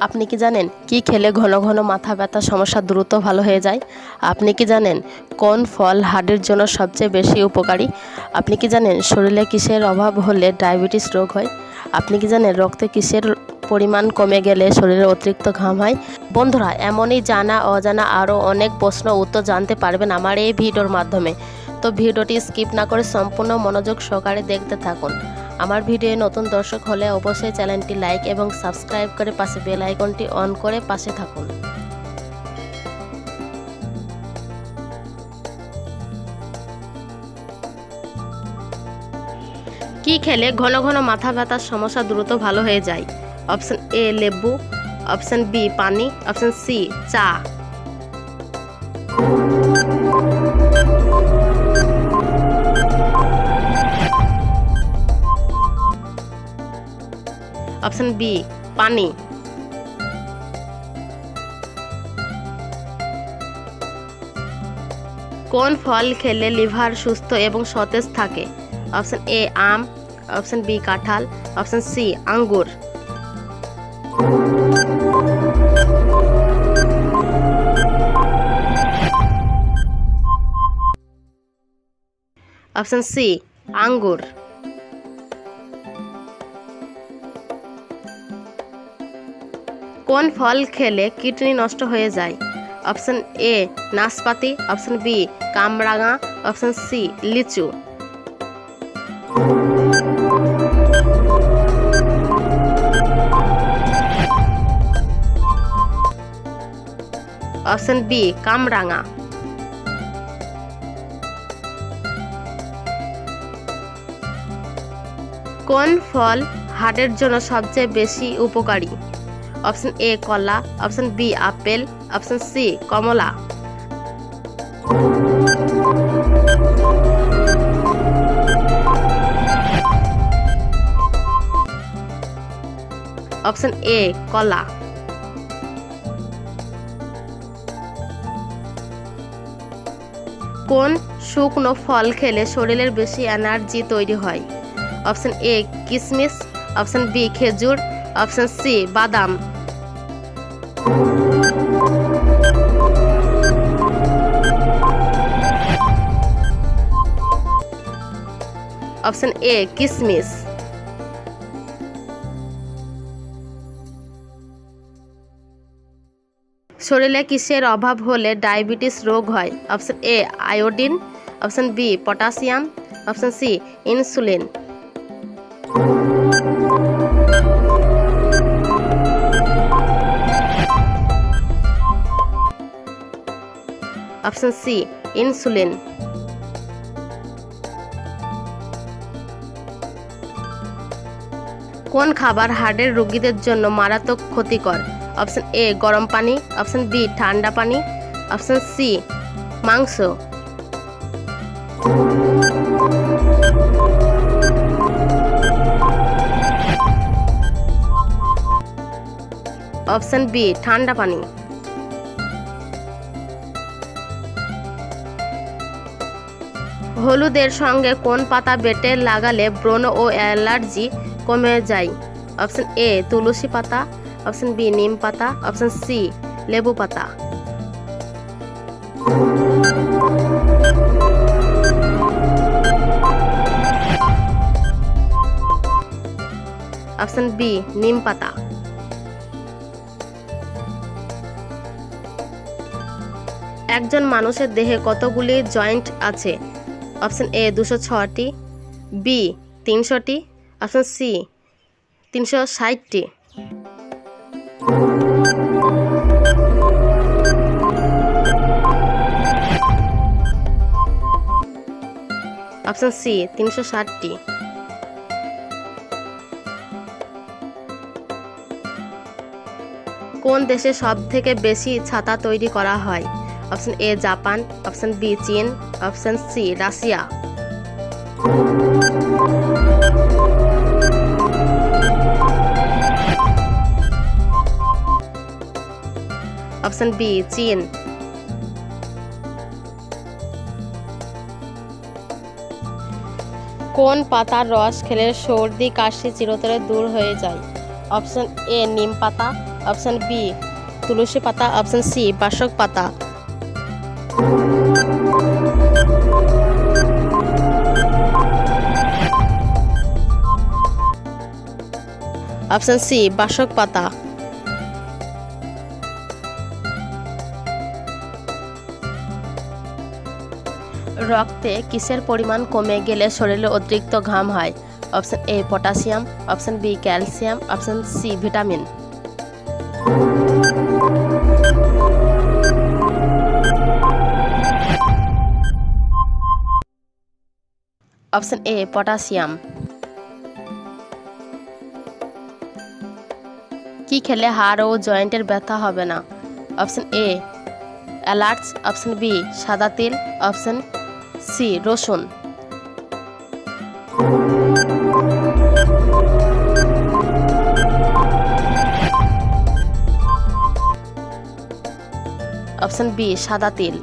আপনি কি জানেন কি খেলে ঘন ঘন মাথা ব্যথার সমস্যা দ্রুত ভালো হয়ে যায়? আপনি কি জানেন কোন ফল হার্টের জন্য সবচেয়ে বেশি উপকারী? আপনি কি জানেন শরীরে কিসের অভাব হলে ডায়াবেটিস রোগ হয়? আপনি কি জানেন রক্তে কিসের পরিমাণ কমে গেলে শরীরে অতিরিক্ত ঘাম হয়? বন্ধুরা, এমনই জানা অজানা আরও অনেক প্রশ্ন উত্তর জানতে পারবেন আমার এই ভিডিওর মাধ্যমে। তো ভিডিওটি স্কিপ না করে সম্পূর্ণ মনোযোগ সহকারে দেখতে থাকুন। আমার ভিডিও নতুন দর্শক হলে অবশ্যই চ্যানেলটি লাইক এবং সাবস্ক্রাইব করে পাশে বেল আইকনটি অন করে পাশে থাকুন। কি খেলে ঘন ঘন মাথা ব্যথার সমস্যা দ্রুত ভালো হয়ে যায়? অপশন এ লেবু, অপশন বি পানি, অপশন সি চা। অপশন বি পানি। কোন ফল খেলে লিভার সুস্থ এবং সতেজ থাকে? অপশন এ আম, অপশন বি কাঁঠাল, অপশন সি আঙ্গুর। অপশন সি আঙ্গুর। কোন ফল খেলে কিডনি নষ্ট হয়ে যায়? অপশন এ নাশপাতি, অপশন বি কামরাঙা, অপশন সি লিচু। অপশন বি কামরাঙা। কোন ফল হার্টের জন্য সবচেয়ে বেশি উপকারী? অপশন এ কলা, option B apple, option C কমলা। অপশন এ কলা। কোন শুকনো ফল খেলে শরীরের বেশি এনার্জি তৈরি হয়? অপশন এ কিশমিশ, অপশন বি খেজুর, অপশন সি বাদাম। অপশন এ কিশমিশ। শরীরে কিসের অভাব হলে ডায়াবেটিস রোগ হয়? Option A iodine, option B potassium, option C insulin. Option C insulin. কোন খাবার হার্টের রোগীদের জন্য মারাত্মক ক্ষতিকর? অপশন এ গরম পানি, অপশন বি ঠান্ডা পানি, অপশন সি মাংস। অপশন বি ঠান্ডা পানি। হলুদের সঙ্গে কোন পাতা বেটে লাগালে ব্রণ ও অ্যালার্জি কমে যায়? অপশন এ তুলসী পাতা, অপশন বি নিম পাতা, অপশন সি লেবু পাতা। অপশন বি নিম পাতা। একজন মানুষের দেহে কতগুলি জয়েন্ট আছে? অপশন এ 206টি, বি 300টি, অপশন সি 360টি। অপশন সি 360টি। কোন দেশে সব থেকে বেশি ছাতা তৈরি করা হয়? Option A Japan, option B চীন, option C Russia. Option B চীন। কোন পাতার রস খেলে সর্দি কাশি চিরতরে দূর হয়ে যায়? অপশন এ নিম পাতা, অপশন বি তুলসী পাতা, অপশন সি বাসক পাতা। অপশন সি বাসক পাতা। রক্তে কিসের পরিমাণ কমে গেলে শরীরে অতিরিক্ত ঘাম হয়? Option A potassium, option B calcium, option C vitamin. Option A potassium. কি খেলে হাড় ও জয়েন্টের ব্যথা হবে না? অপশন এ অ্যালার্টস, অপশন বি সাদা তিল, অপশন সি রসুন। অপশন বি সাদা তিল।